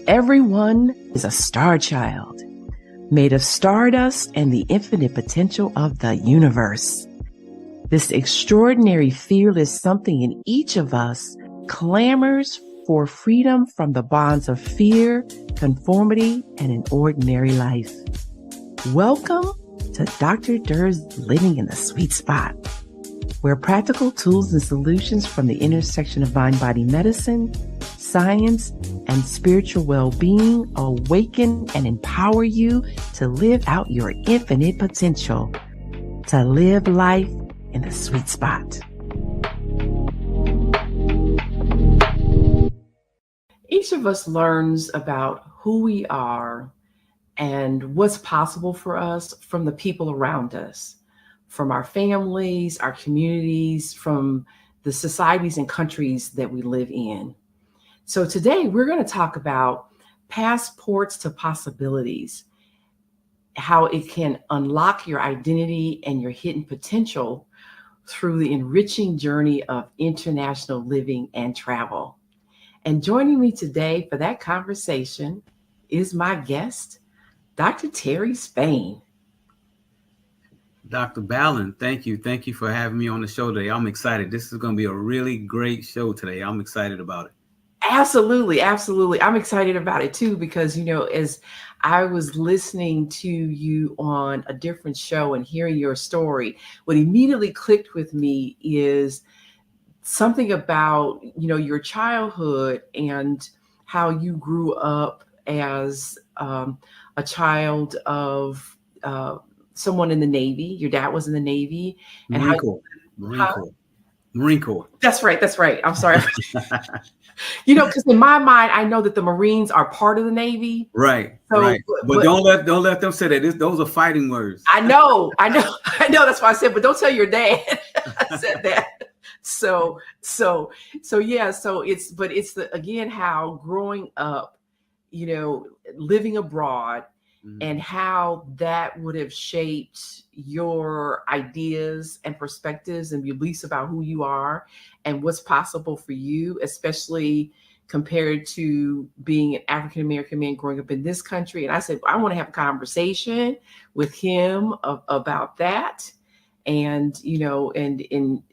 Everyone is a star child, made of stardust and the infinite potential of the universe. This extraordinary fearless something in each of us clamors for freedom from the bonds of fear, conformity, and an ordinary life. Welcome to Dr. Durr's Living in the Sweet Spot, where practical tools and solutions from the intersection of mind-body medicine, science, and spiritual well-being awaken and empower you to live out your infinite potential, to live life in the sweet spot. Each of us learns about who we are and what's possible for us from the people around us, from our families, our communities, from the societies and countries that we live in. So today we're going to talk about passports to possibilities, how it can unlock your identity and your hidden potential through the enriching journey of international living and travel. And joining me today for that conversation is my guest, Dr. Terry Spain. Dr. Ballin, thank you. Thank you for having me on the show today. I'm excited. This is going to be a really great show today. I'm excited about it. Absolutely. Absolutely. I'm excited about it too, because, as I was listening to you on a different show and hearing your story, what immediately clicked with me is something about, your childhood and how you grew up as a child of someone in the Navy. Your dad was in the Navy. And Marine Corps. That's right. I'm sorry. Because in my mind, I know that the Marines are part of the Navy. Right. But don't let them say that. Those are fighting words. I know. That's why I said, but don't tell your dad I said that. So it's again, how growing up, living abroad, and how that would have shaped your ideas and perspectives and beliefs about who you are and what's possible for you, especially compared to being an African-American man growing up in this country. And I said, I want to have a conversation with him about that and, and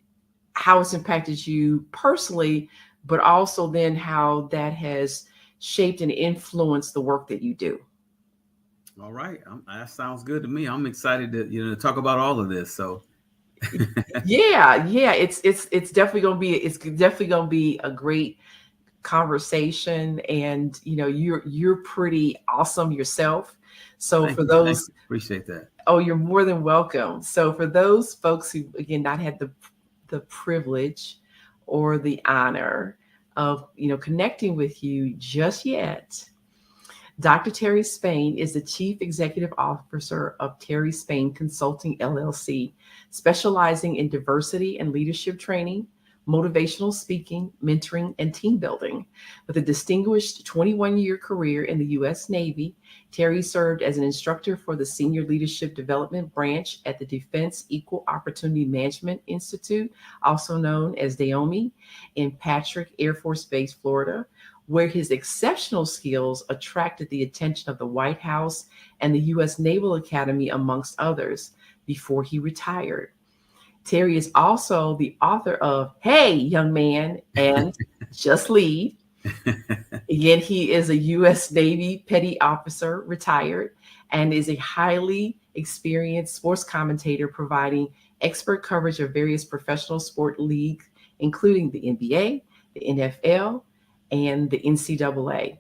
how it's impacted you personally, but also then how that has shaped and influenced the work that you do. All right. That sounds good to me. I'm excited to, talk about all of this. So yeah. It's definitely going to be a great conversation. And, you're pretty awesome yourself. So those, appreciate that. Oh, you're more than welcome. So for those folks who, again, not had the privilege or the honor of, connecting with you just yet, Dr. Terry Spain is the Chief Executive Officer of Terry Spain Consulting, LLC, specializing in diversity and leadership training, motivational speaking, mentoring, and team building. With a distinguished 21-year career in the U.S. Navy, Terry served as an instructor for the Senior Leadership Development Branch at the Defense Equal Opportunity Management Institute, also known as DEOMI, in Patrick Air Force Base, Florida, where his exceptional skills attracted the attention of the White House and the U.S. Naval Academy, amongst others, before he retired. Terry is also the author of Hey, Young Man, and Just Lead. Again, he is a U.S. Navy Petty Officer, retired, and is a highly experienced sports commentator providing expert coverage of various professional sport leagues, including the NBA, the NFL, and the NCAA.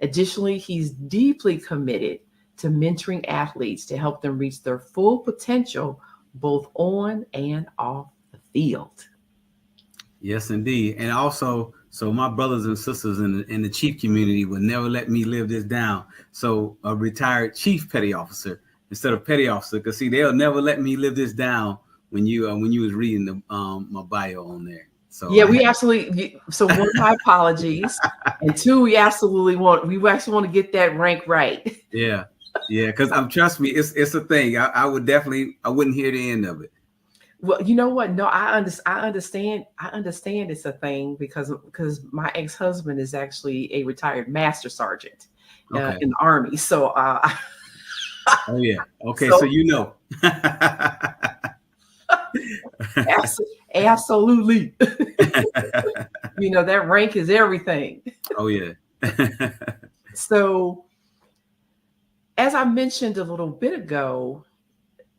Additionally, he's deeply committed to mentoring athletes to help them reach their full potential, both on and off the field. Yes, indeed. And also, so my brothers and sisters in the chief community would never let me live this down. So a retired chief petty officer instead of petty officer, because see, they'll never let me live this down when you was reading the my bio on there. So yeah, we absolutely. So one, my apologies, and two, we actually want to get that rank right. Yeah, because trust me, it's a thing. I wouldn't hear the end of it. Well, you know what? No, I understand. I understand it's a thing because my ex-husband is actually a retired master sergeant. Okay. in the Army. So, Oh yeah. Okay. So so you know. absolutely, that rank is everything. Oh yeah. So, as I mentioned a little bit ago,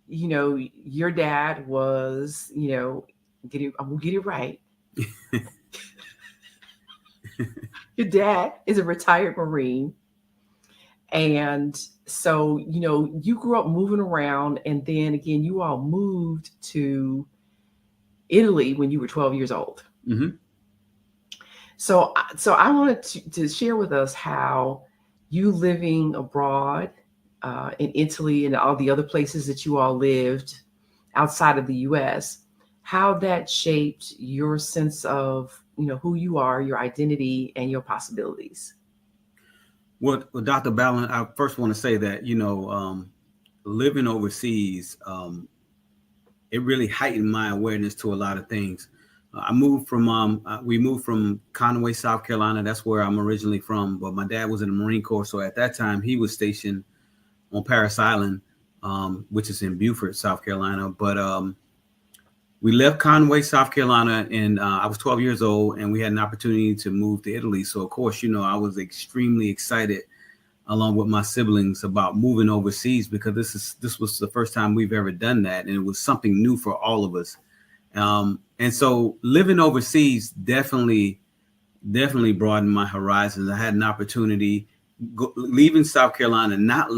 your dad was, I'm gonna get it right. Your dad is a retired Marine. And so, you grew up moving around, and then again, you all moved to Italy when you were 12 years old. Hmm. So I wanted to share with us how you living abroad in Italy and all the other places that you all lived outside of the US, how that shaped your sense of, who you are, your identity, and your possibilities. Well, Dr. Ballin, I first want to say that living overseas, it really heightened my awareness to a lot of things. We moved from Conway, South Carolina. That's where I'm originally from. But my dad was in the Marine Corps, so at that time he was stationed on Parris Island, which is in Beaufort, South Carolina. But we left Conway, South Carolina, and I was 12 years old, and we had an opportunity to move to Italy. So of course, I was extremely excited along with my siblings about moving overseas because this was the first time we've ever done that, and it was something new for all of us. And so living overseas definitely broadened my horizons. I had an opportunity leaving South Carolina, not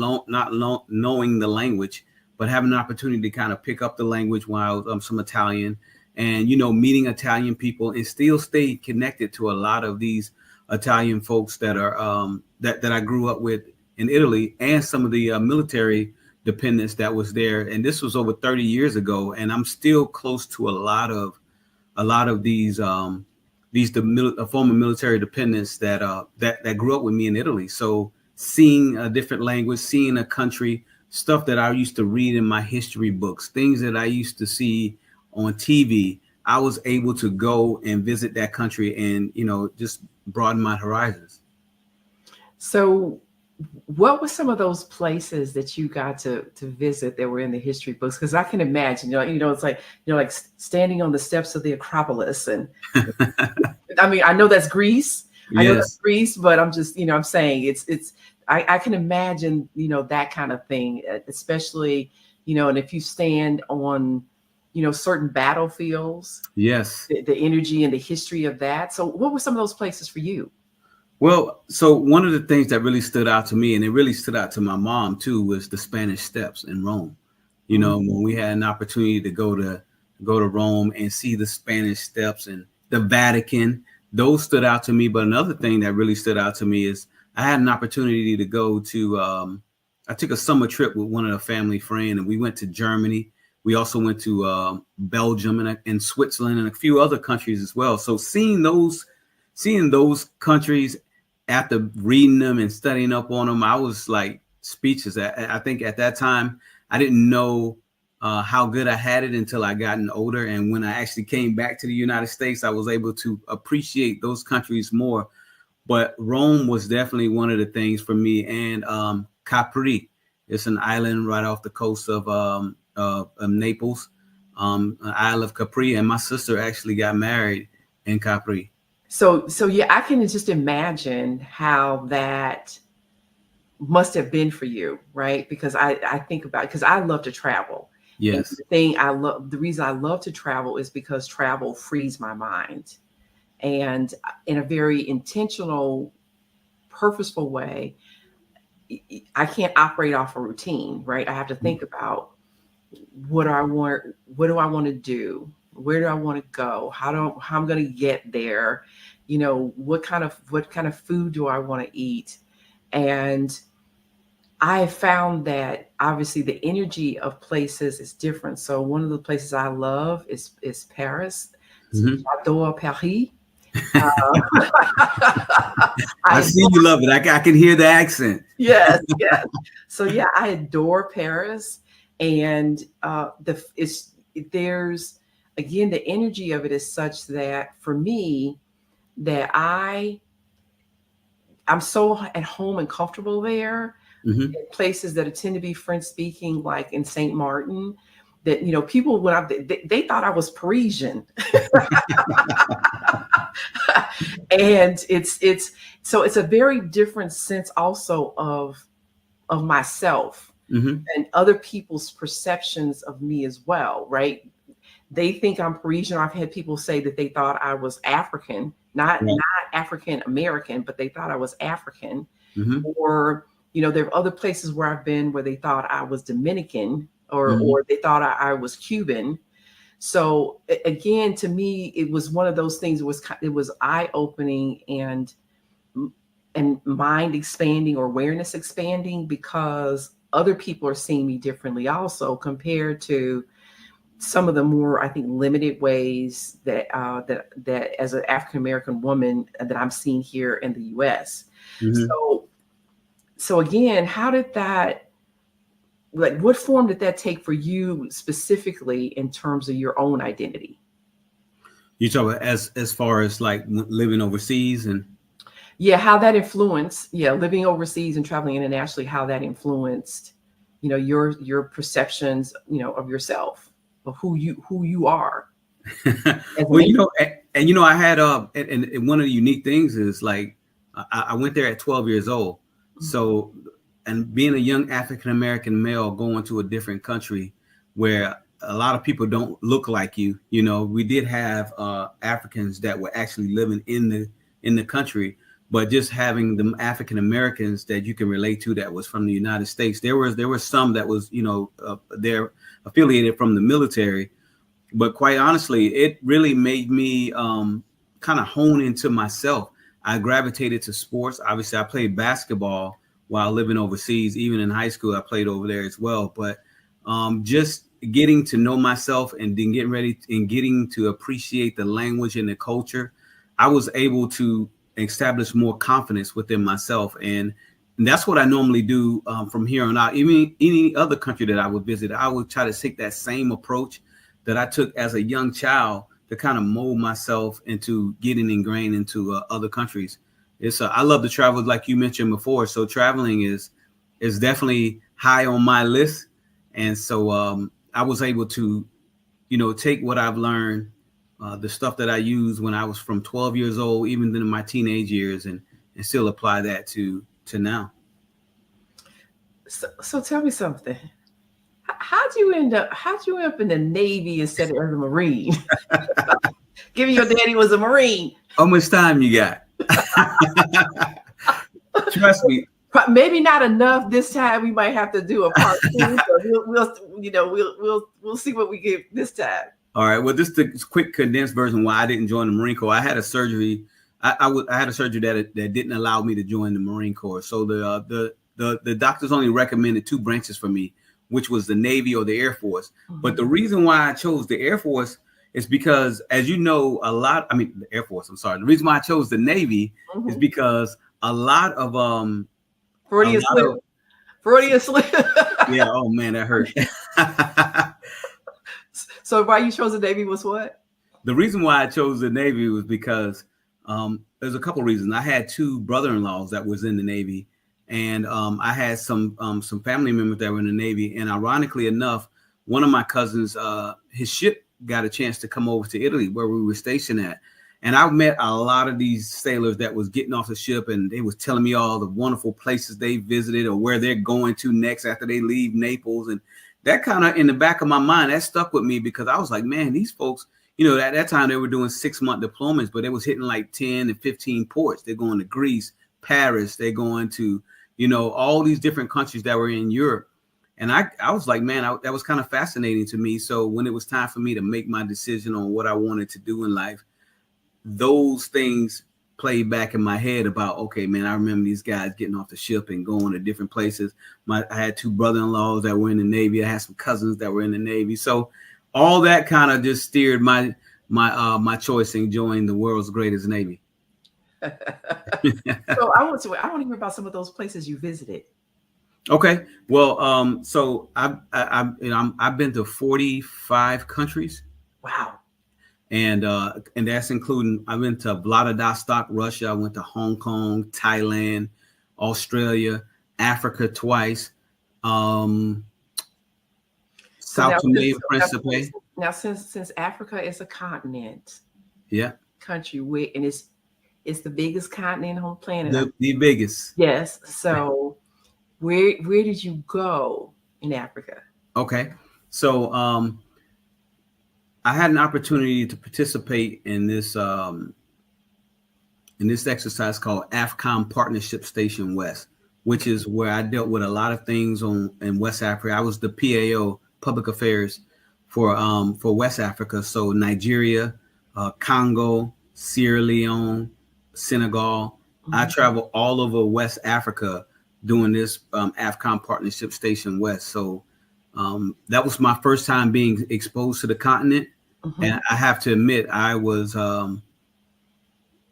knowing the language, but having an opportunity to kind of pick up the language while I was some Italian, and meeting Italian people, and still stay connected to a lot of these Italian folks that are that I grew up with in Italy, and some of the military dependents that was there. And this was over 30 years ago, and I'm still close to a lot of these former military dependents that grew up with me in Italy. So seeing a different language, seeing a country, stuff that I used to read in my history books, things that I used to see on TV, I was able to go and visit that country and just broaden my horizons. So, what were some of those places that you got to visit that were in the history books? Because I can imagine, it's like like standing on the steps of the Acropolis, and I mean, I know that's Greece. I know that's Yes. Greece, but I'm just, I'm saying it's. I can imagine, that kind of thing, especially, and if you stand on, certain battlefields, Yes. the energy and the history of that. So, what were some of those places for you? Well, so one of the things that really stood out to me, and it really stood out to my mom too, was the Spanish Steps in Rome. Mhm. When we had an opportunity to go to Rome and see the Spanish Steps and the Vatican, those stood out to me. But another thing that really stood out to me is I had an opportunity to go to. I took a summer trip with one of the family friend, and we went to Germany. We also went to Belgium and Switzerland and a few other countries as well. So seeing those countries after reading them and studying up on them, I was like speechless. I think at that time I didn't know how good I had it until I gotten older. And when I actually came back to the United States, I was able to appreciate those countries more. But Rome was definitely one of the things for me. And Capri, it's an island right off the coast of Naples, an isle of Capri. And my sister actually got married in Capri. So yeah, I can just imagine how that must have been for you, right? Because I think about, because I love to travel. And Yes. the reason I love to travel is because travel frees my mind. And in a very intentional, purposeful way, I can't operate off a routine, right? I have to think about what do I want to do? Where do I want to go? How I'm going to get there? What kind of food do I want to eat? And I found that obviously the energy of places is different. So one of the places I love is Paris. Mhm. J'adore Paris. Uh, I I see you love it. I can hear the accent. Yes, yes. So yeah, I adore Paris, and there's again, the energy of it is such that for me, that I'm so at home and comfortable there. Mm-hmm. In places that tend to be French speaking, like in Saint Martin, that people when they thought I was Parisian, and it's so it's a very different sense also of myself Mm-hmm. and other people's perceptions of me as well, right? They think I'm Parisian. I've had people say that they thought I was African, not Right. African American, but they thought I was African. Mm-hmm. Or there are other places where I've been where they thought I was Dominican, Mm-hmm. or they thought I was Cuban. So again, to me, it was one of those things. It was eye opening and mind expanding or awareness expanding, because other people are seeing me differently also, compared to some of the more, I think, limited ways that as an African American woman that I'm seeing here in the U.S. Mm-hmm. So again, how did that, like, what form did that take for you specifically in terms of your own identity? You talk about as far as like living overseas and Yeah, how that influenced, yeah, living overseas and traveling internationally, how that influenced, your perceptions, of yourself, of who you are as an well, individual. and I had and one of the unique things is like I went there at 12 years old, so and being a young African American male going to a different country where a lot of people don't look like you. We did have Africans that were actually living in the country, but just having the African Americans that you can relate to that was from the United States. There was some that was they're affiliated from the military, but quite honestly, it really made me kind of hone into myself. I gravitated to sports. Obviously, I played basketball while living overseas. Even in high school, I played over there as well. But just getting to know myself and then getting ready and getting to appreciate the language and the culture, I was able to establish more confidence within myself. And that's what I normally do from here on out. Even any other country that I would visit, I would try to take that same approach that I took as a young child to kind of mold myself into getting ingrained into other countries. I love to travel, like you mentioned before. So traveling is definitely high on my list, and so I was able to take what I've learned, the stuff that I used when I was from 12 years old, even in my teenage years, and still apply that to now. So tell me something. How'd you end up in the Navy instead of as a Marine? Given your daddy was a Marine. How much time you got? Trust me. Maybe not enough this time. We might have to do a part two, but we'll see what we get this time. All right. Well, just the quick condensed version why I didn't join the Marine Corps. I had a surgery. I had a surgery that didn't allow me to join the Marine Corps. So the doctors only recommended two branches for me, which was the Navy or the Air Force. Mm-hmm. But the reason why I chose the Air Force is because, as you know, the Air Force. I'm sorry. The reason why I chose the Navy is because a lot of Freudian slip. Freudian slip. yeah. Oh man, that hurt. So why you chose the Navy was what? The reason why I chose the Navy was because there's a couple reasons. I had two brother-in-laws that was in the Navy, and I had some family members that were in the Navy. And ironically enough, one of my cousins, his ship got a chance to come over to Italy where we were stationed at. And I met a lot of these sailors that was getting off the ship, and they was telling me all the wonderful places they visited or where they're going to next after they leave Naples. And that kind of in the back of my mind, that stuck with me because I was like, man, these folks, at that time they were doing 6-month deployments, but they was hitting like 10 and 15 ports. They're going to Greece, Paris. They're going to, all these different countries that were in Europe. And I was like, man, that was kind of fascinating to me. So when it was time for me to make my decision on what I wanted to do in life, those things played back in my head about, okay, man, I remember these guys getting off the ship and going to different places. I had two brother-in-laws that were in the Navy. I had some cousins that were in the Navy. So all that kind of just steered my choice in joining the world's greatest Navy. So I want to hear about some of those places you visited. Okay. Well, so I've been to 45 countries. Wow. and that's including I went to Vladivostok, Russia. I went to Hong Kong, Thailand, Australia, Africa twice, um, So South now, America, Principe. since Africa is a continent, Yeah, country, and it's the biggest continent on the planet. the biggest. Yes. So where did you go in Africa? Okay, so I had an opportunity to participate in this exercise called AFCOM Partnership Station West, which is where I dealt with a lot of things in West Africa. I was the PAO, Public Affairs, for West Africa. So Nigeria, Congo, Sierra Leone, Senegal. I traveled all over West Africa doing this AFCOM Partnership Station West. So that was my first time being exposed to the continent. And I have to admit, I was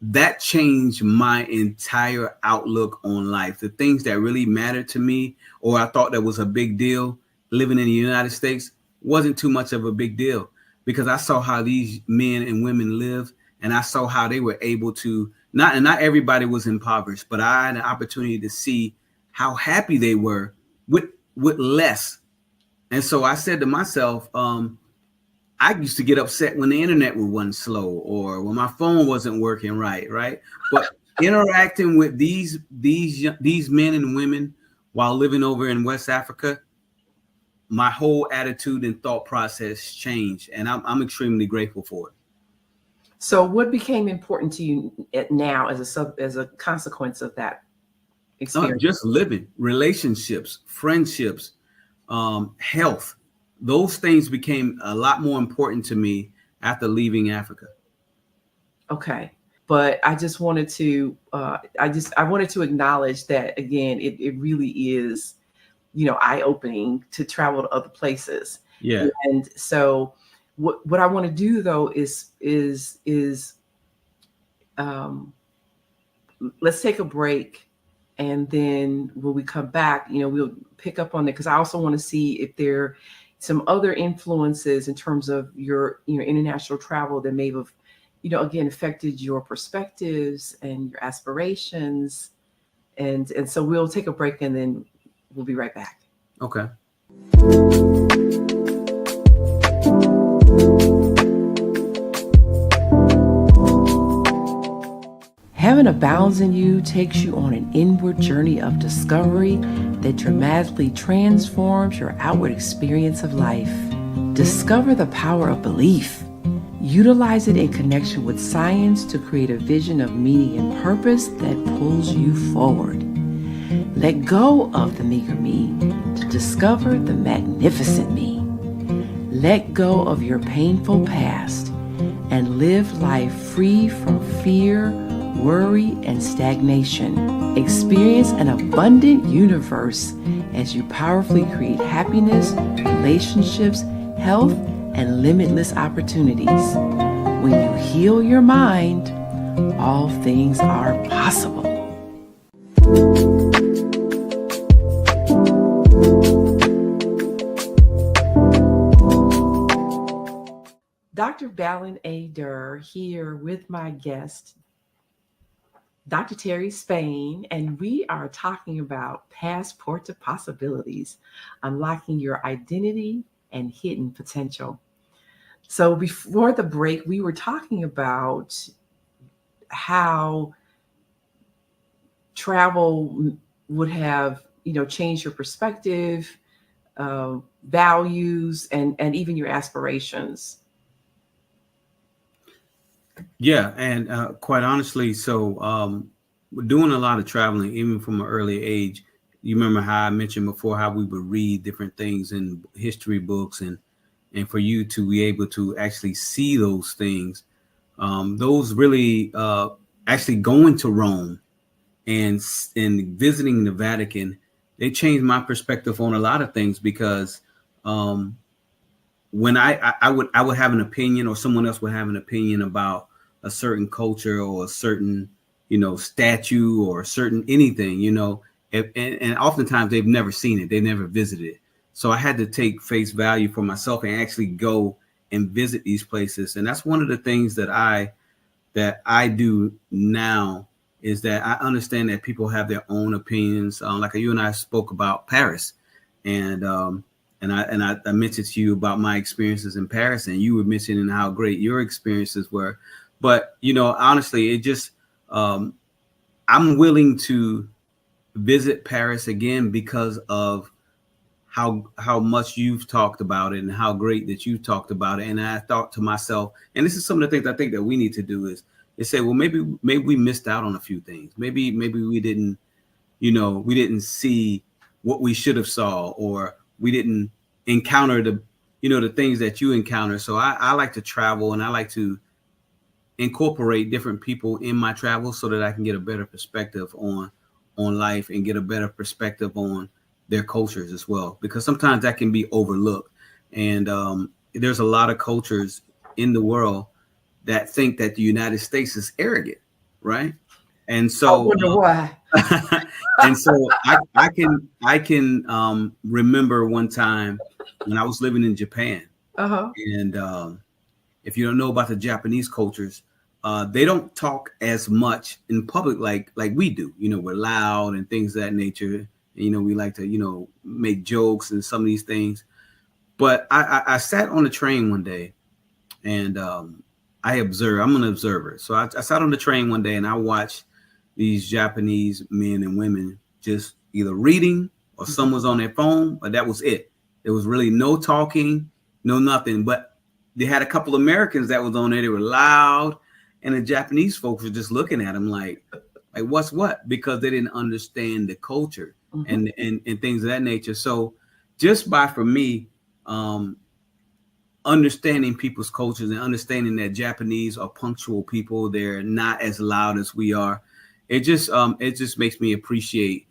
that changed my entire outlook on life. The things that really mattered to me, or I thought that was a big deal, living in the United States, wasn't too much of a big deal, because I saw how these men and women lived, and I saw how they were able to not everybody was impoverished, but I had an opportunity to see how happy they were with less. And so I said to myself, I used to get upset when the internet would run slow or when my phone wasn't working right. But interacting with these men and women while living over in West Africa, my whole attitude and thought process changed, and I'm extremely grateful for it. So what became important to you now as a consequence of that experience? Just living, relationships, friendships, health. Those things became a lot more important to me after leaving Africa. Okay. But I just wanted to I wanted to acknowledge that again, it really is, eye-opening to travel to other places. Yeah. And so what I want to do though is let's take a break, and then when we come back, we'll pick up on it, because I also want to see if there are some other influences in terms of your international travel that may have, again, affected your perspectives and your aspirations. And so we'll take a break, and then we'll be right back. Okay. Heaven Abounds in You takes you on an inward journey of discovery that dramatically transforms your outward experience of life. Discover the power of belief. Utilize it in connection with science to create a vision of meaning and purpose that pulls you forward. Let go of the meager me to discover the magnificent me. Let go of your painful past and live life free from fear, worry, and stagnation. Experience an abundant universe as you powerfully create happiness, relationships, health, and limitless opportunities. When you heal your mind, all things are possible. Dr. Ballin A. Durr here with my guest, Dr. Terry Spain, and we are talking about Passport to Possibilities, unlocking your identity and hidden potential. So before the break, we were talking about how travel would have, changed your perspective, values, and even your aspirations. Yeah, and quite honestly, so we're doing a lot of traveling, even from an early age. You remember how I mentioned before how we would read different things in history books, and for you to be able to actually see those things, those really actually going to Rome and visiting the Vatican, they changed my perspective on a lot of things, because when I would have an opinion, or someone else would have an opinion about a certain culture or a certain statue or a certain anything, and oftentimes they've never seen it, they never visited it. So I had to take face value for myself and actually go and visit these places. And that's one of the things that I do now, is that I understand that people have their own opinions. Like you and I spoke about Paris, and I mentioned to you about my experiences in Paris, and you were mentioning how great your experiences were. But honestly, it just I'm willing to visit Paris again because of how much you've talked about it and how great that you've talked about it. And I thought to myself, and this is some of the things I think that we need to do is say, well, maybe we missed out on a few things. Maybe we didn't see what we should have saw, or we didn't encounter the things that you encounter. So I like to travel, and I like to incorporate different people in my travels so that I can get a better perspective on life and get a better perspective on their cultures as well, because sometimes that can be overlooked. And there's a lot of cultures in the world that think that the United States is arrogant, right? And I so wonder why. and so I can remember one time when I was living in Japan, Uh-huh. and if you don't know about the Japanese cultures, they don't talk as much in public like we do. We're loud and things of that nature. We like to make jokes and some of these things. But I sat on the train one day, and I observed. I'm an observer, so I sat on the train one day and I watched these Japanese men and women just either reading or some was on their phone, but that was it. There was really no talking, no nothing. But they had a couple Americans that was on there. They were loud, and the Japanese folks were just looking at them like what's what, because they didn't understand the culture Mhm. and things of that nature. So just by for me, um, understanding people's cultures and understanding that Japanese are punctual people, they're not as loud as we are. It just makes me appreciate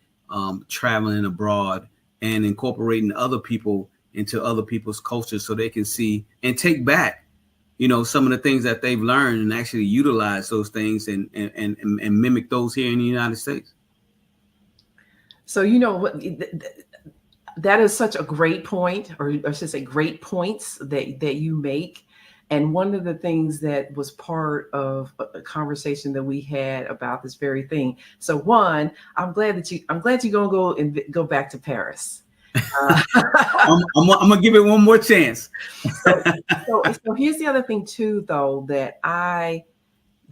traveling abroad and incorporating other people into other people's cultures so they can see and take back some of the things that they've learned and actually utilize those things and mimic those here in the United States. So you know what that is such a great point, or I should say great points that you make. And one of the things that was part of a conversation that we had about this very thing. So one, I'm glad you're gonna go and go back to Paris. Uh, I'm gonna give it one more chance. so so here's the other thing too, though, that I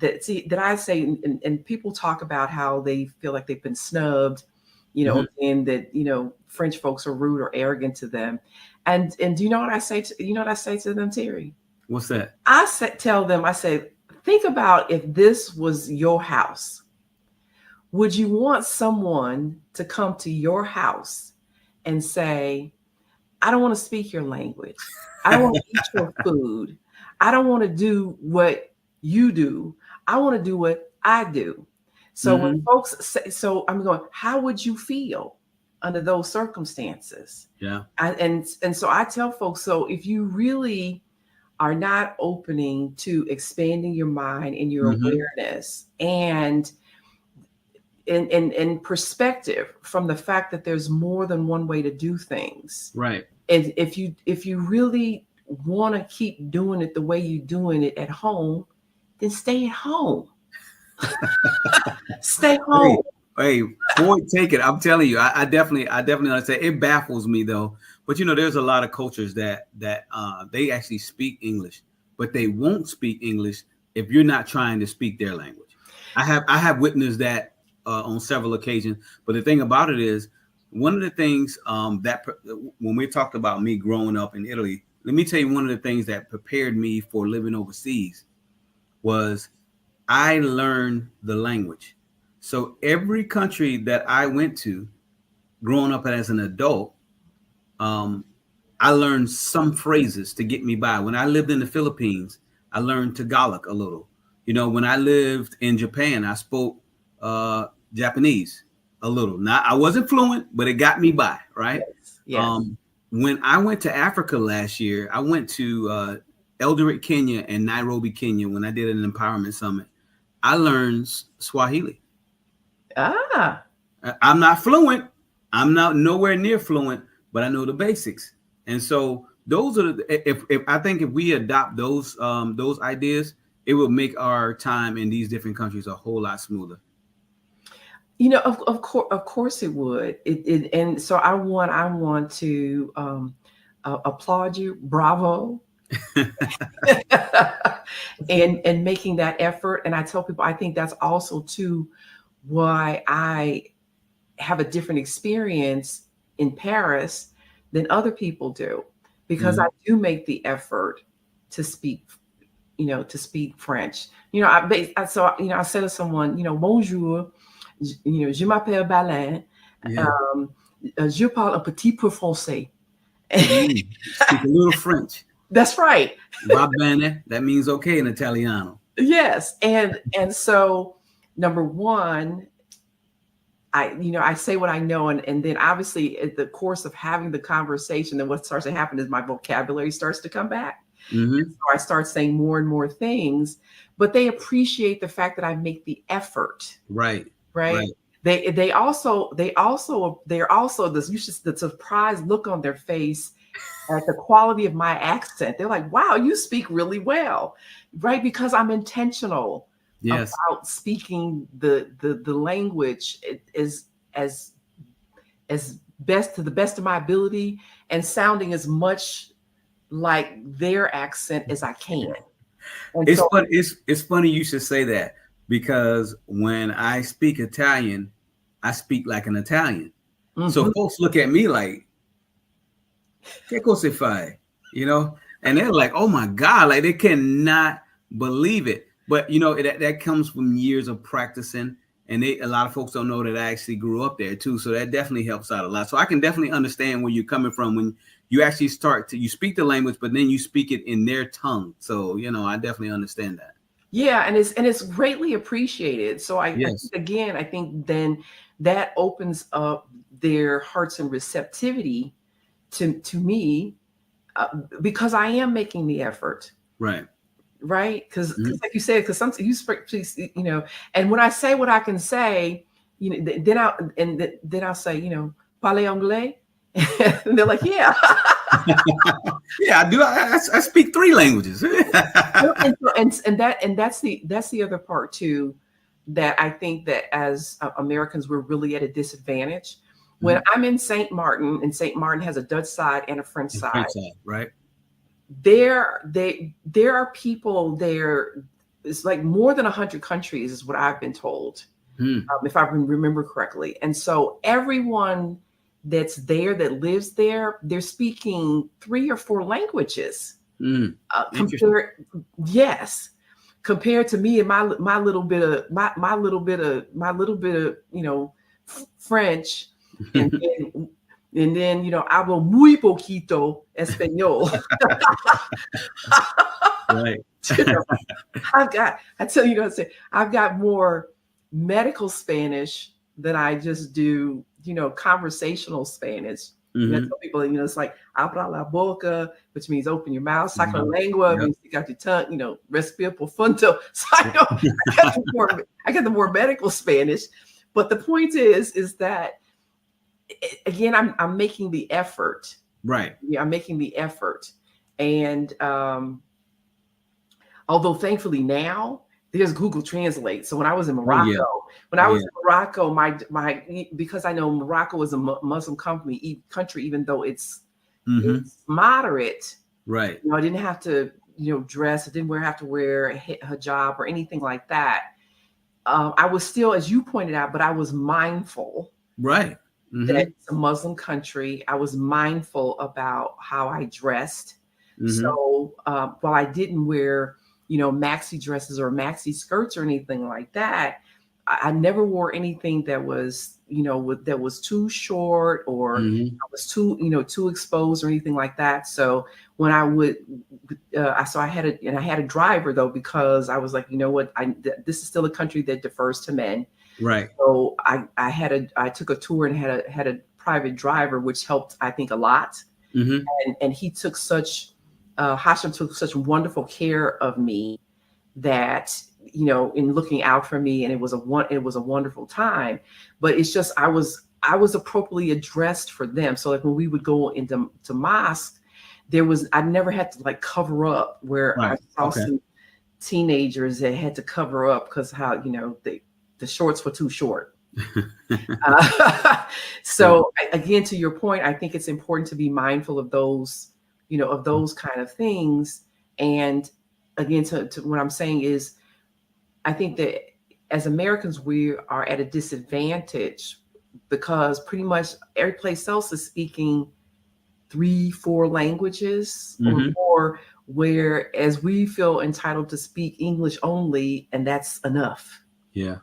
say, and people talk about how they feel like they've been snubbed, Mhm. and that French folks are rude or arrogant to them, and do you know what I say? You know what I say to them, Terry? What's that? Tell them, I say, think about if this was your house. Would you want someone to come to your house and say, I don't want to speak your language. I don't want to eat your food. I don't want to do what you do. I want to do what I do. So when Hmm. folks say, so I'm going, how would you feel under those circumstances? Yeah. And so I tell folks, so if you really are not opening to expanding your mind and your Hmm. awareness and perspective from the fact that there's more than one way to do things, Right. and if you really want to keep doing it the way you're doing it at home, then stay at home. Stay Hey, home. hey, point taken. I'm telling you, I definitely understand. It baffles me though. But there's a lot of cultures that they actually speak English, but they won't speak English if you're not trying to speak their language. I have witnessed that on several occasions. But the thing about it is, one of the things when we talked about me growing up in Italy, let me tell you one of the things that prepared me for living overseas was I learned the language. So every country that I went to, growing up as an adult, um, I learned some phrases to get me by. When I lived in the Philippines, I learned Tagalog a little. When I lived in Japan, I spoke Japanese a little. Not, I wasn't fluent, but it got me by, right? Yes, yes. Um, when I went to Africa last year, I went to Eldoret, Kenya, and Nairobi, Kenya, when I did an empowerment summit. I learned Swahili. Ah, I'm not fluent. I'm not nowhere near fluent, but I know the basics. And so, those are if I think if we adopt those ideas, it will make our time in these different countries a whole lot smoother. Of course it would. And so I want to applaud you. Bravo. And making that effort. And I tell people, I think that's also too why I have a different experience in Paris than other people do, because I Mhm. do make the effort to speak, to speak French. I said to someone, bonjour, je m'appelle Balin, Yeah. um, je parle un petit peu français. Speak a little French. That's right. Va bene. That means okay in Italiano. Yes, and so number one, I say what I know, and then obviously at the course of having the conversation, then what starts to happen is my vocabulary starts to come back. Hmm. So I start saying more and more things, but they appreciate the fact that I make the effort, Right. right? Right. They're also this, the surprised look on their face at the quality of my accent. They're like, wow, you speak really well, right? Because I'm intentional Yes. about speaking the language as as best to the best of my ability, and sounding as much like their accent as I can. And It's so, fun. It's funny you should say that because when I speak Italian, I speak like an Italian. So mhm. folks look at me like, "Che cosa fai?" You know, and they're like, "Oh my God!" Like they cannot believe it. But that comes from years of practicing, and a lot of folks don't know that I actually grew up there too. So that definitely helps out a lot. So I can definitely understand where you're coming from when you actually you speak the language, but then you speak it in their tongue. So I definitely understand that. Yeah, and it's greatly appreciated. So I think, Yes. again, I think then that opens up their hearts and receptivity to me, uh, because I am making the effort, Right. right? Because Mhm. like you said, because sometimes you speak, and when I say what I can say, then I'll say, parler anglais, and they're like, yeah. Yeah, I do. I speak three languages. And that's the other part too, that I think that as Americans we're really at a disadvantage. When Mhm. I'm in St. Martin, and St. Martin has a Dutch side and a French The side, French side, right? there are people there. It's like more than 100 countries is what I've been told, Hmm. if I remember correctly. And so everyone that's there, that lives there, they're speaking 3 or 4 languages. Hmm. Interesting. Compared, yes, compared to me and my little bit of French, and then hablo muy poquito español. Right. You know, I tell you, I've got more medical Spanish than I just do, conversational Spanish. And I Hmm. tell people, it's like abra la boca, which means open your mouth. Saca la Wow. lengua Yep. means stick out your tongue. Respira profundo. So I know I got the more medical Spanish. But the point is that, again, I'm making the effort. Right. Yeah, I'm making the effort, and although thankfully now there's Google Translate. So when I was in Oh yeah. Morocco, Oh yeah. my because I know Morocco is a Muslim country, even though it's Hmm. it's moderate. Right. I didn't have to dress. I didn't have to wear a hijab or anything like that. I was still, as you pointed out, but I was mindful Right. that Hmm. it's a Muslim country. I was mindful about how I dressed. Hmm. So while I didn't wear, maxi dresses or maxi skirts or anything like that, I never wore anything that was, that was too short, or Hmm. was too exposed or anything like that. So when I would, so I had a driver though, because I was like, you know what, this is still a country that defers to men. Right. So I took a tour and had a private driver, which helped, I think, a lot. Hmm. And he took Hashem took such wonderful care of me, that in looking out for me, and it was a wonderful time. But it's just I was appropriately addressed for them. So like when we would go into mosque, I never had to like cover up, where I Right. saw Okay. some teenagers that had to cover up because how, the shorts were too short. Yeah. So again, to your point, I think it's important to be mindful of those, of those kind of things. And again, to what I'm saying is, I think that as Americans, we are at a disadvantage because pretty much every place else is speaking three, four languages or Hmm. more, whereas we feel entitled to speak English only, and that's enough. Yeah.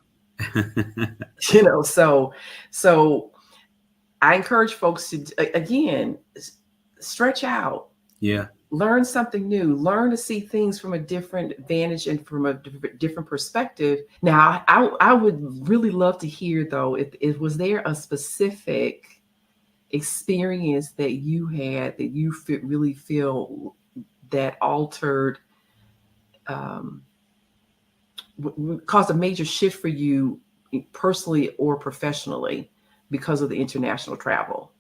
So I encourage folks to again stretch out, Yeah. learn something new, learn to see things from a different vantage and from a different perspective. Now, I would really love to hear though, if was there a specific experience that you had that you really feel that altered, um, caused a major shift for you personally or professionally because of the international travel?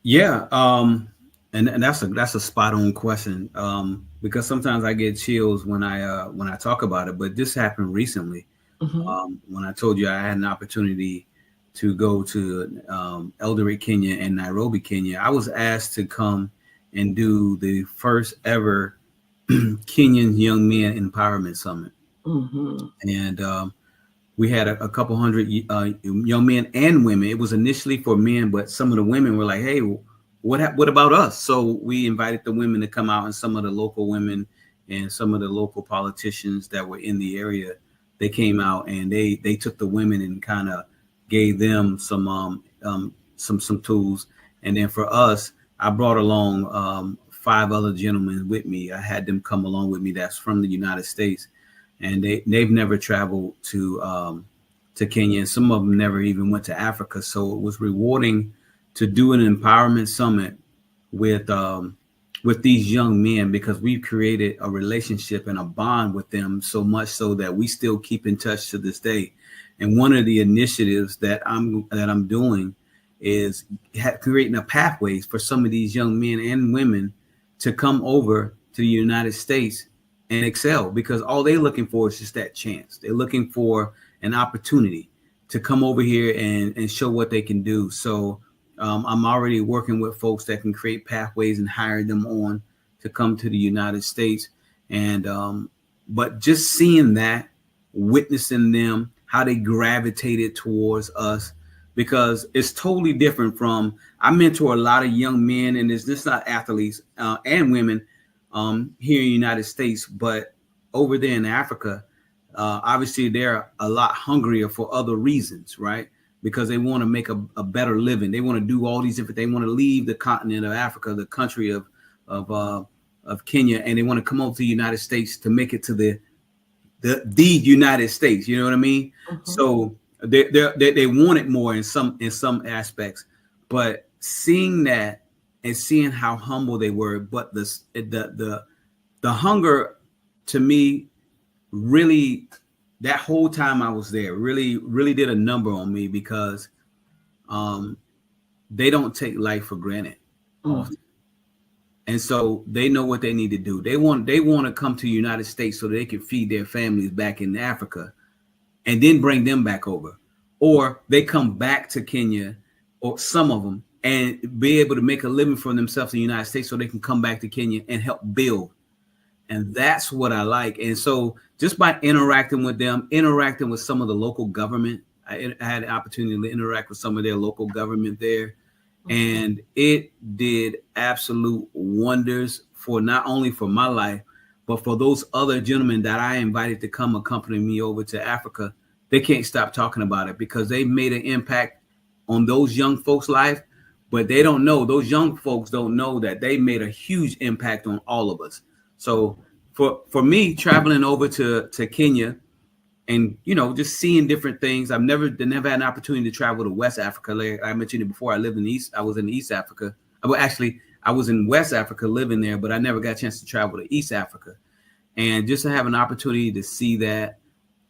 Yeah. And that's a spot on question. Because sometimes I get chills when I talk about it. But this happened recently. Hmm. When I told you I had an opportunity to go to Eldoret, Kenya, and Nairobi, Kenya, I was asked to come and do the first ever Kenyan Young Men Empowerment Summit, Hmm. and we had a couple hundred young men and women. It was initially for men, but some of the women were like, "Hey, what about us?" So we invited the women to come out, and some of the local women and some of the local politicians that were in the area, they came out and they took the women and kind of gave them some tools. And then for us, I brought along five other gentlemen with me. I had them come along with me. That's from the United States, and they've never traveled to Kenya, and some of them never even went to Africa. So it was rewarding to do an empowerment summit with um, with these young men, because we've created a relationship and a bond with them, so much so that we still keep in touch to this day. And one of the initiatives that I'm doing is creating a pathways for some of these young men and women to come over to the United States and excel, because all they're looking for is just that chance. They're looking for an opportunity to come over here and show what they can do. So I'm already working with folks that can create pathways and hire them on to come to the United States. And but just seeing that, witnessing them, how they gravitated towards us, because it's totally different from, I mentor a lot of young men, and it's just not athletes and women here in the United States, but over there in Africa, obviously they're a lot hungrier for other reasons, right? Because they want to make a better living. They want to do all these different. They want to leave the continent of Africa, the country of uh, of Kenya, and they want to come over to the United States to make it to the United States. You know what I mean? Hmm. So they want it more in some aspects, but seeing that and seeing how humble they were, but the hunger, to me, really, that whole time I was there, really did a number on me, because um, they don't take life for granted Hmm. often, and so they know what they need to do. They want to come to the United States so they can feed their families back in Africa, and then bring them back over, or they come back to Kenya, or some of them, and be able to make a living for themselves in the United States so they can come back to Kenya and help build. And that's what I like. And so just by interacting with them, interacting with some of the local government, I had an opportunity to interact with some of their local government there, Hmm. and it did absolute wonders for not only for my life, but for those other gentlemen that I invited to come accompany me over to Africa. They can't stop talking about it, because they made an impact on those young folks' life, but they don't know, those young folks don't know that they made a huge impact on all of us. So for me, traveling over to Kenya, and just seeing different things. I've never had an opportunity to travel to West Africa. Like I mentioned it before, I lived in East. I was in East Africa. Well, actually, I was in West Africa living there, but I never got a chance to travel to East Africa. And just to have an opportunity to see that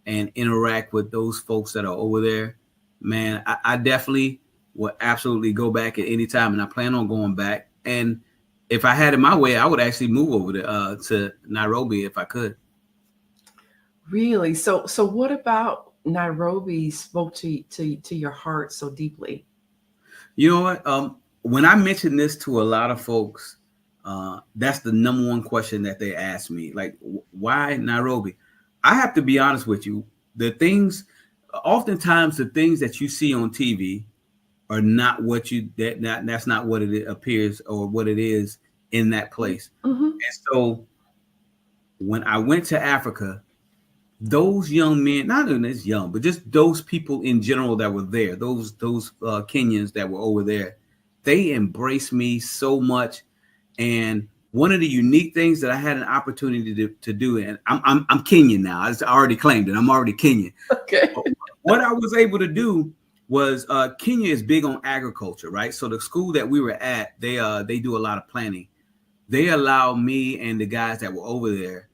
and interact with those folks that are over there, man, I definitely would absolutely go back at any time, and I plan on going back. And if I had it my way, I would actually move over to Nairobi if I could. Really? So what about Nairobi spoke to your heart so deeply? You know what? When I mention this to a lot of folks, that's the number one question that they ask me. Like, why Nairobi? I have to be honest with you. The things, oftentimes, the things that you see on TV are not what that's not what it appears or what it is in that place. Mm-hmm. And so, when I went to Africa, those young men, not even as young, but just those people in general that were there, those Kenyans that were over there, they embraced me so much. And one of the unique things that I had an opportunity to do, and I'm Kenyan now. I already claimed it. I'm already Kenyan. Okay. What I was able to do was Kenya is big on agriculture, right? So the school that we were at, they do a lot of planting. They allow me and the guys that were over there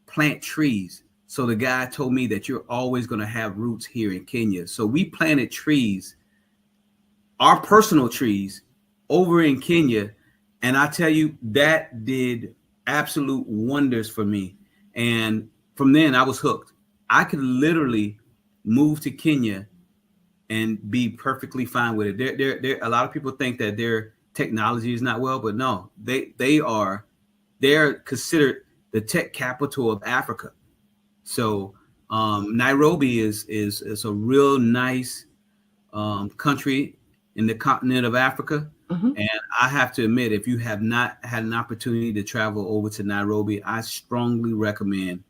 plant trees. So the guy told me that you're always going to have roots here in Kenya. So we planted trees, our personal trees, over in Kenya. And I tell you, that did absolute wonders for me. And from then I was hooked. I could literally move to Kenya and be perfectly fine with it. A lot of people think that their technology is not well, but no, they're considered the tech capital of Africa. So Nairobi is a real nice country in the continent of Africa. Mm-hmm. And I have to admit, if you have not had an opportunity to travel over to Nairobi, I strongly recommend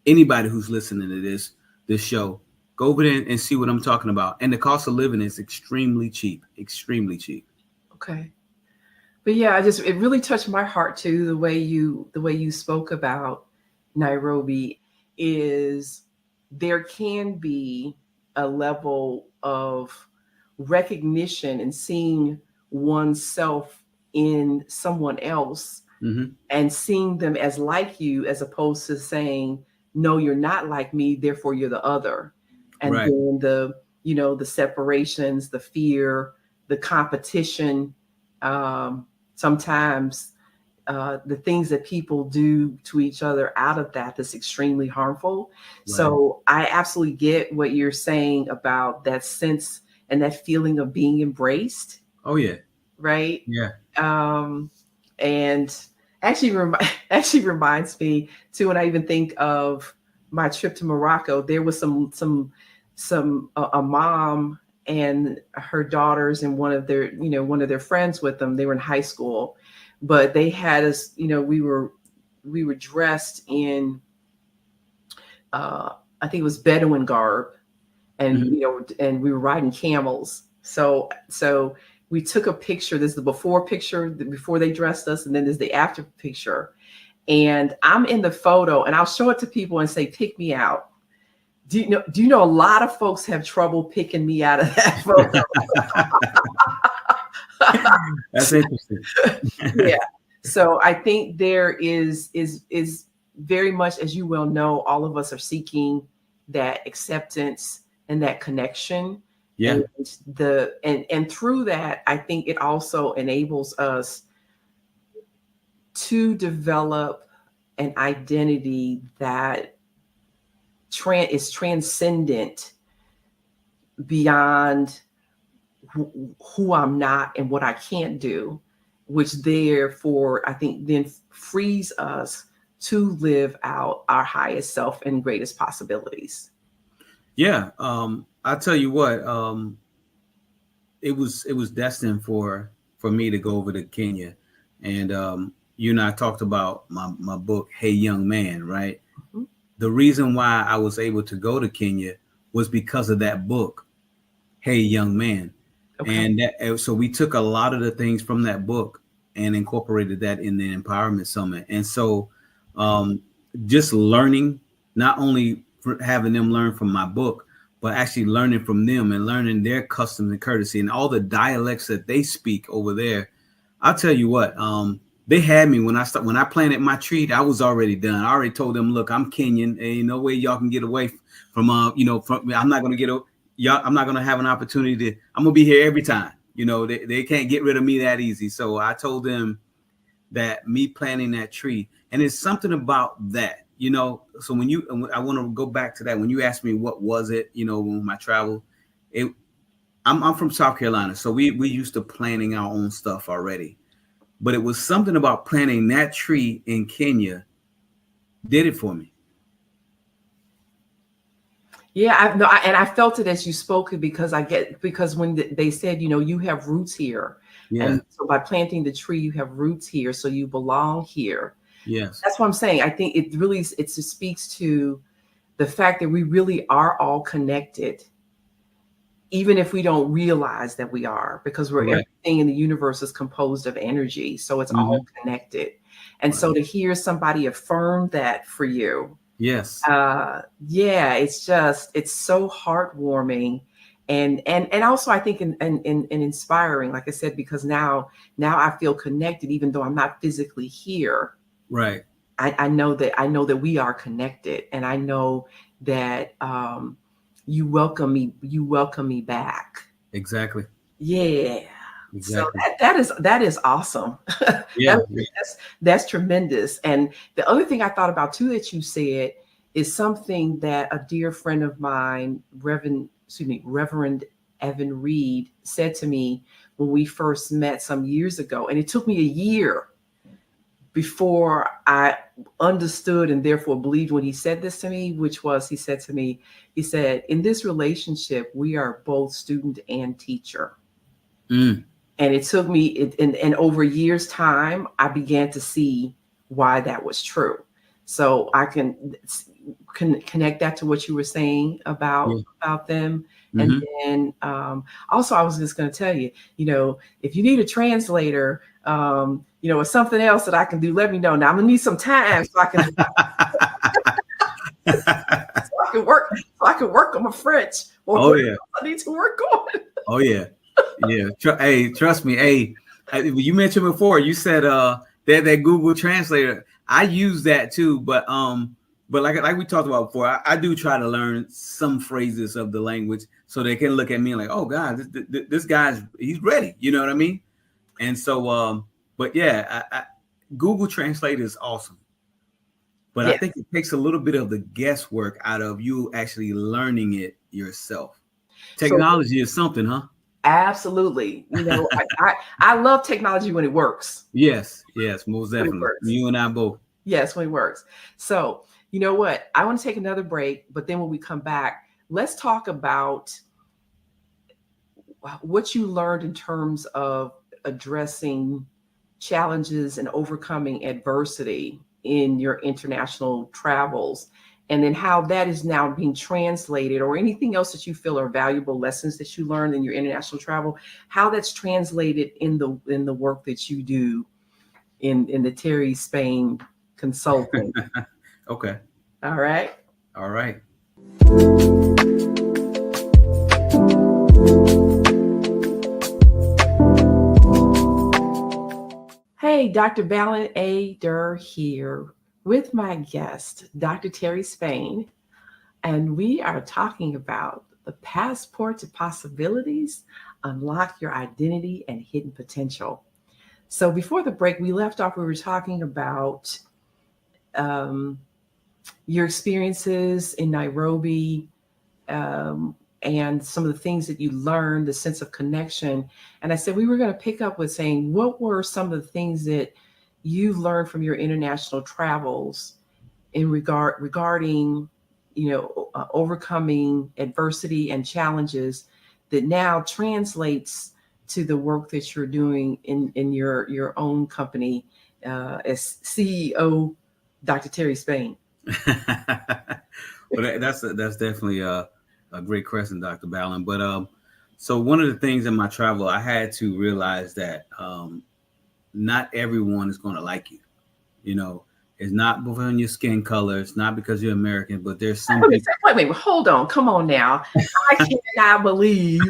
anybody who's listening to this show, go over there and see what I'm talking about. And the cost of living is extremely cheap, extremely cheap. Okay. But yeah, it really touched my heart too, the way you spoke about Nairobi. Is there can be a level of recognition and seeing oneself in someone else, Mm-hmm. and seeing them as like you, as opposed to saying, no, you're not like me, therefore you're the other. And Right. then the separations, the fear, the competition, um, sometimes the things that people do to each other out of that, that's extremely harmful. Right. So I absolutely get what you're saying about that sense and that feeling of being embraced, Oh yeah. right? Yeah. Um, and actually, actually reminds me too. When I even think of my trip to Morocco, there was some a mom and her daughters and one of their friends with them. They were in high school, but they had us. We were dressed in uh, I think it was Bedouin garb, and Mm-hmm. and we were riding camels. So we took a picture. There's the before picture, before they dressed us, and then there's the after picture. And I'm in the photo, and I'll show it to people and say, "Pick me out." Do you know a lot of folks have trouble picking me out of that photo? That's interesting. Yeah. So I think there is very much, as you well know, all of us are seeking that acceptance and that connection. Yeah. And and through that, I think it also enables us to develop an identity that is transcendent beyond who I'm not and what I can't do, which therefore I think then frees us to live out our highest self and greatest possibilities. Yeah. I tell you what, it was destined for me to go over to Kenya. And you and I talked about my book, Hey Young Man, right? Mhm. The reason why I was able to go to Kenya was because of that book, Hey Young Man. Okay. And so we took a lot of the things from that book and incorporated that in the Empowerment Summit. And so um, just learning, not only having them learn from my book, but actually learning from them and learning their customs and courtesy and all the dialects that they speak over there. I'll tell you what, they had me when I planted my tree. I was already done. I already told them, look, I'm Kenyan, and no way y'all can get away from from I'm not gonna get y'all. I'm not gonna have an opportunity I'm gonna be here every time. They can't get rid of me that easy. So I told them that me planting that tree, and it's something about that, So I want to go back to that. When you asked me what was it, when my travel, I'm from South Carolina, so we used to planning our own stuff already, but it was something about planting that tree in Kenya did it for me. Yeah, and I felt it as you spoke it, because when they said, you have roots here, Yeah. and so by planting the tree, you have roots here, so you belong here. Yes. That's what I'm saying. I think it just speaks to the fact that we really are all connected, even if we don't realize that we are, because everything in the universe is composed of energy, so it's all connected. And so to hear somebody affirm that for you. Yes. Yeah, it's so heartwarming, and also I think and inspiring, like I said, because now I feel connected, even though I'm not physically here. Right. I know that we are connected, and I know that you welcome me back. Exactly. Yeah. Exactly. So that is awesome. Yeah. That's tremendous. And the other thing I thought about too that you said is something that a dear friend of mine, Reverend Evan Reed, said to me when we first met some years ago. And it took me a year before I understood and therefore believed when he said this to me, which was, he said, in this relationship, we are both student and teacher. Mm. And it took me, and over years' time, I began to see why that was true. So I can connect that to what you were saying about them. And then also, I was just going to tell you, if you need a translator, or something else that I can do, let me know. Now I'm gonna need some time so I can so I can work on my French. Or I need to work on. Oh yeah. Yeah. Hey, trust me. Hey, you mentioned before, you said that Google Translator. I use that too, but like we talked about before, I do try to learn some phrases of the language so they can look at me like, oh God, this guy's he's ready. You know what I mean? And so but yeah, Google Translate is awesome. But I think it takes a little bit of the guesswork out of you actually learning it yourself. Technology is something, huh? Absolutely. I love technology when it works. Yes, most definitely. You and I both. Yes, when it works. So, you know what? I want to take another break, but then when we come back, let's talk about what you learned in terms of addressing challenges and overcoming adversity in your international travels, and then how that is now being translated, or anything else that you feel are valuable lessons that you learned in your international travel, how that's translated in the work that you do in the Terry Spain consulting. Okay. All right. All right. Hey, Dr. Valen A. Durr here with my guest, Dr. Terry Spain, and we are talking about the passport to possibilities, unlock your identity and hidden potential. So before the break, we left off, we were talking about your experiences in Nairobi, and some of the things that you learned, the sense of connection. And I said we were going to pick up with saying, what were some of the things that you learned from your international travels regarding, overcoming adversity and challenges that now translates to the work that you're doing in your own company as CEO, Dr. Terry Spain. Well, that's definitely a great question, Dr. Ballin. But so one of the things in my travel, I had to realize that not everyone is going to like you. It's not because of your skin color. It's not because you're American, but there's some people. Wait, hold on. Come on now. I cannot believe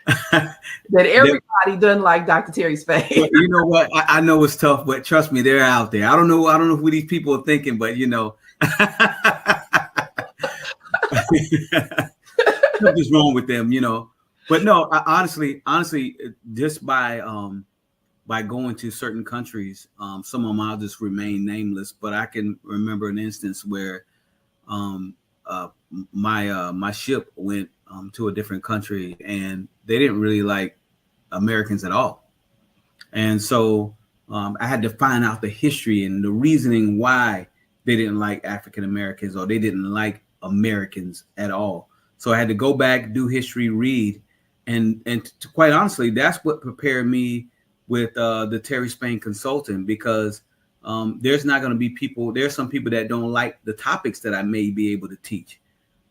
that everybody doesn't like Dr. Terry Spain. You know what? I know it's tough, but trust me, they're out there. I don't know who these people are thinking, but something's wrong with them, But no, honestly, just by by going to certain countries. Some of them I'll just remain nameless, but I can remember an instance where um, uh, my ship went to a different country, and they didn't really like Americans at all. And so I had to find out the history and the reasoning why they didn't like African Americans or they didn't like Americans at all. So I had to go back, do history, read, and quite honestly, that's what prepared me with the Terry Spain Consulting, because there's not going to be people. There's some people that don't like the topics that I may be able to teach,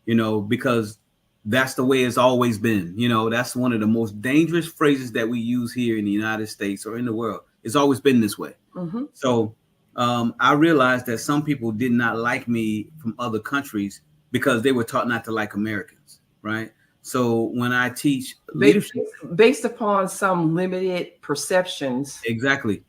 because that's the way it's always been. That's one of the most dangerous phrases that we use here in the United States or in the world. It's always been this way. Mm-hmm. So I realized that some people did not like me from other countries because they were taught not to like Americans, right? So when I teach leadership, based upon some limited perceptions, exactly,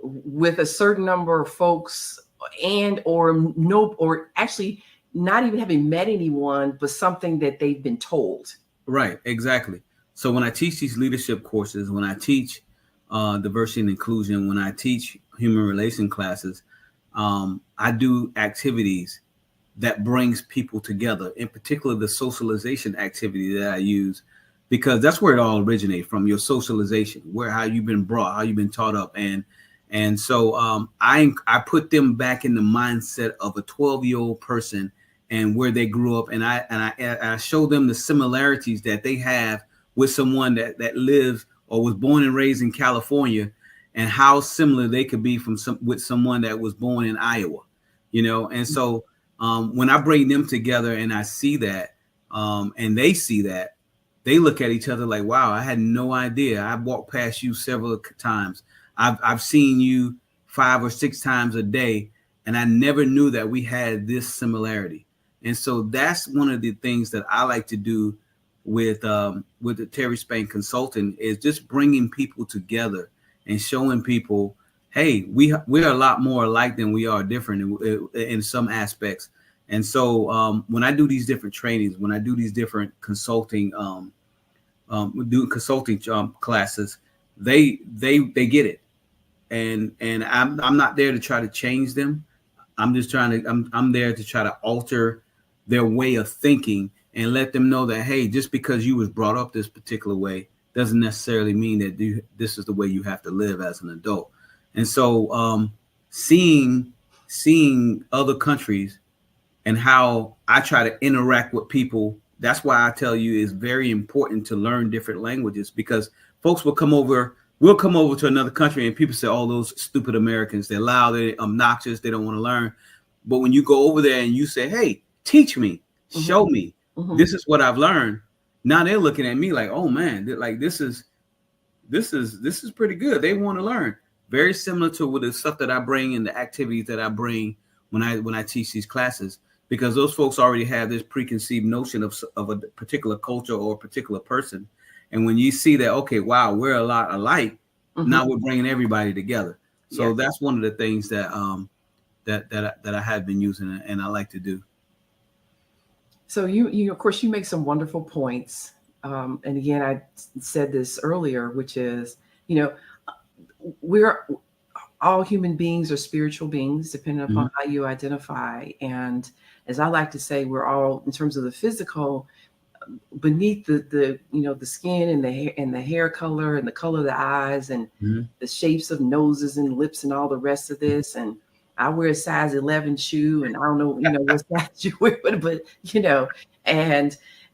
with a certain number of folks, and or no, or actually not even having met anyone, but something that they've been told. Right, exactly. So when I teach these leadership courses, when I teach diversity and inclusion, when I teach human relation classes, I do activities that brings people together, in particular the socialization activity that I use, because that's where it all originates from, your socialization, how you've been brought, how you've been taught up. And so I put them back in the mindset of a 12-year-old person and where they grew up, and I show them the similarities that they have with someone that lives or was born and raised in California, and how similar they could be with someone that was born in Iowa, And so when I bring them together and I see that, and they see that, they look at each other like, wow, I had no idea. I walked past you several times. I've seen you 5 or 6 times a day, and I never knew that we had this similarity. And so that's one of the things that I like to do with the Terry Spain Consulting, is just bringing people together and showing people, hey, we're a lot more alike than we are different in some aspects. And so when I do these different trainings, when I do these different consulting classes, they get it. And I'm not there to try to change them. I'm there to try to alter their way of thinking and let them know that, hey, just because you was brought up this particular way doesn't necessarily mean that this is the way you have to live as an adult. And so seeing other countries and how I try to interact with people, that's why I tell you it's very important to learn different languages, because folks will come over to another country and people say, oh, those stupid Americans, they're loud, they're obnoxious, they don't want to learn. But when you go over there and you say, hey, teach me, show me, this is what I've learned. Now they're looking at me like, oh man, like this is pretty good. They want to learn. Very similar to with the stuff that I bring and the activities that I bring when I teach these classes, because those folks already have this preconceived notion of a particular culture or a particular person. And when you see that, okay, wow, we're a lot alike, now we're bringing everybody together. So that's one of the things that that I have been using and I like to do. So you of course you make some wonderful points, and again I said this earlier, which is, we're all human beings are spiritual beings, depending upon how you identify. And as I like to say, we're all, in terms of the physical, beneath the the skin and the hair color and the color of the eyes and the shapes of noses and lips and all the rest of this. And I wear a size 11 shoe, and I don't know what size you wear, but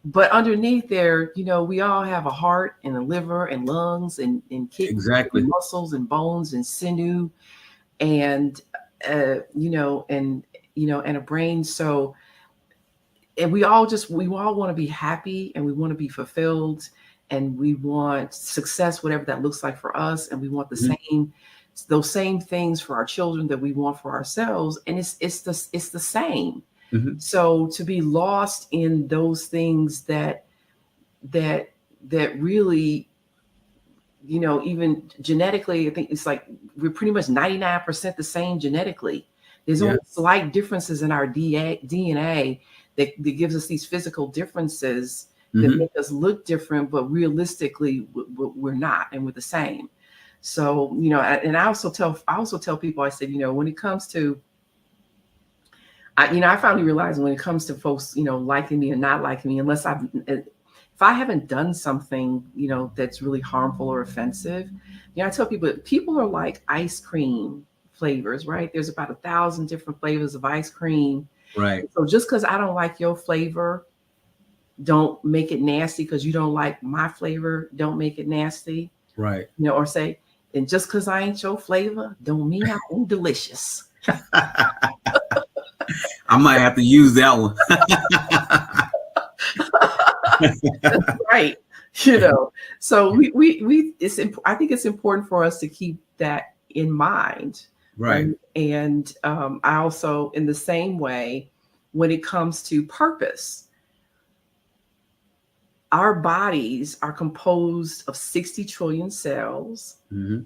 but underneath there, we all have a heart and a liver and lungs and kidneys Exactly. and muscles and bones and sinew and and a brain. So, and we all want to be happy, and we want to be fulfilled, and we want success, whatever that looks like for us, and we want those same things for our children that we want for ourselves, and it's the same. So to be lost in those things that really, even genetically, I think it's like we're pretty much 99% the same genetically. There's only slight differences in our DNA that gives us these physical differences that make us look different, but realistically we're not, and we're the same. So, and I also tell people, I said, when it comes to, I finally realized when it comes to folks, liking me and not liking me, if I haven't done something, that's really harmful or offensive, I tell people are like ice cream flavors, right? There's about 1,000 different flavors of ice cream. Right. So just because I don't like your flavor, don't make it nasty. Because you don't like my flavor, don't make it nasty. Right. Or say, and just because I ain't your flavor, don't mean I ain't delicious. I might have to use that one. Right. You know, so I think it's important for us to keep that in mind. Right. Right. And I also, in the same way, when it comes to purpose, our bodies are composed of 60 trillion cells. Mm-hmm.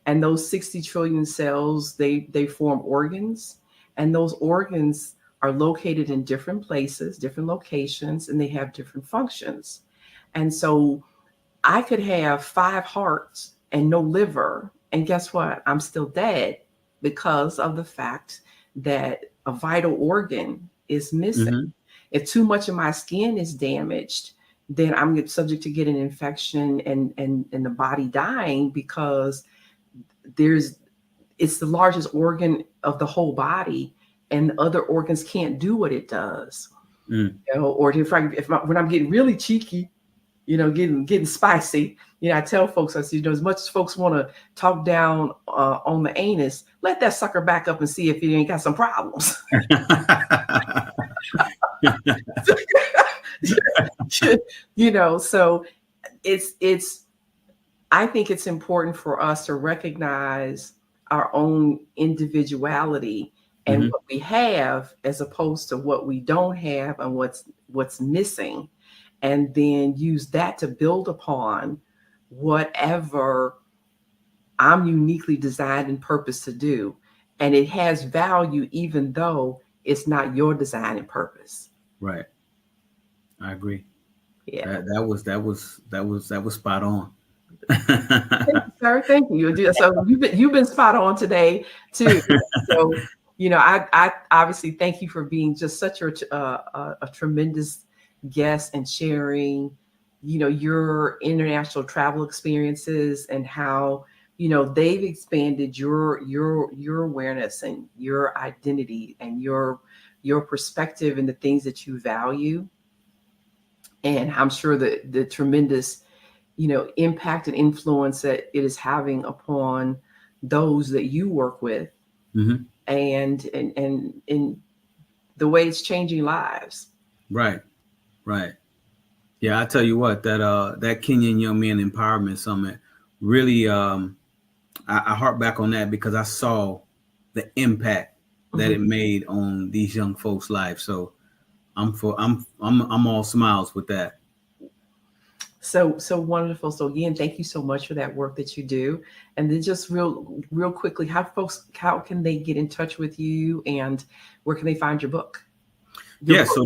And those 60 trillion cells, they form organs. And those organs are located in different places, different locations, and they have different functions. And so I could have 5 hearts and no liver. And guess what? I'm still dead because of the fact that a vital organ is missing. Mm-hmm. If too much of my skin is damaged, then I'm subject to get an infection and the body dying, because there's it's the largest organ of the whole body, and other organs can't do what it does. Mm. Or when I'm getting really cheeky, getting spicy, I tell folks, I said, as much as folks want to talk down on the anus, let that sucker back up and see if it ain't got some problems. So it's I think it's important for us to recognize our own individuality and Mm-hmm. what we have, as opposed to what we don't have and what's missing, and then use that to build upon whatever I'm uniquely designed and purposed to do. And it has value even though it's not your design and purpose. Right. I agree. Yeah. That was spot on. Thank you, sir. Thank you. So you've been spot on today too. So I obviously thank you for being just such a tremendous guest and sharing, your international travel experiences and how they've expanded your awareness and your identity and your perspective and the things that you value. And I'm sure that the tremendous impact and influence that it is having upon those that you work with, Mm-hmm. and the way it's changing lives. Right. Right. Yeah, I tell you what, that Kenyan Young Men Empowerment Summit really, I harp back on that because I saw the impact that Mhm. it made on these young folks' lives. So I'm all smiles with that. So wonderful. So again, thank you so much for that work that you do. And then just real quickly, how can they get in touch with you, and where can they find your book? Yeah, so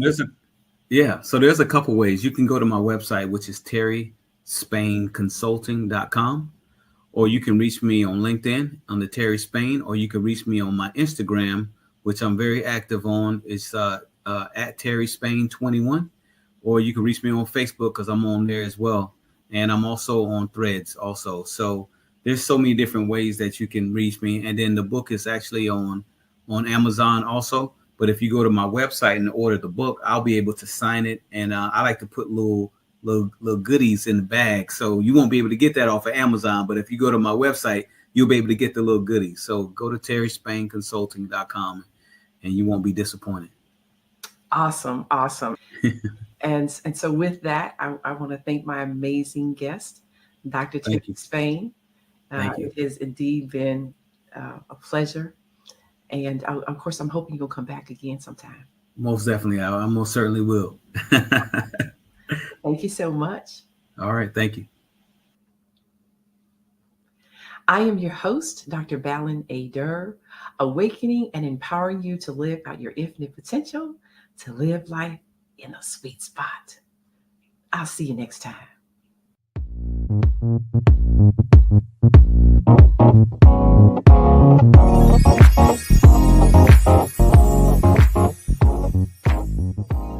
there's a couple ways. You can go to my website, which is terryspainconsulting.com, or you can reach me on LinkedIn on the Terry Spain, or you can reach me on my Instagram, which I'm very active on. It's at Terry Spain 21, or you can reach me on Facebook because I'm on there as well, and I'm also on Threads also. So there's so many different ways that you can reach me, and then the book is actually on Amazon also. But if you go to my website and order the book, I'll be able to sign it, and I like to put little goodies in the bag. So you won't be able to get that off of Amazon, but if you go to my website, you'll be able to get the little goodies. So go to terryspainconsulting.com and you won't be disappointed. Awesome. And so with that, I want to thank my amazing guest, Dr. Terry Thank you. Spain. Thank you. It has indeed been a pleasure. And of course, I'm hoping you'll come back again sometime. Most definitely. I most certainly will. Thank you so much. All right. Thank you. I am your host, Dr. Balin A. Durr, awakening and empowering you to live out your infinite potential, to live life in a sweet spot. I'll see you next time.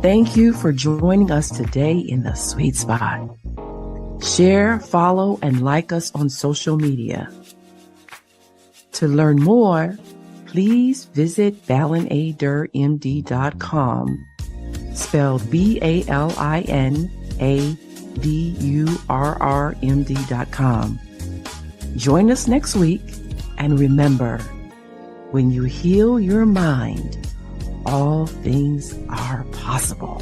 Thank you for joining us today in the sweet spot. Share, follow, and like us on social media. To learn more, please visit balinadermd.com, spelled BALINADURRMD.com. Join us next week, and remember, when you heal your mind, all things are possible.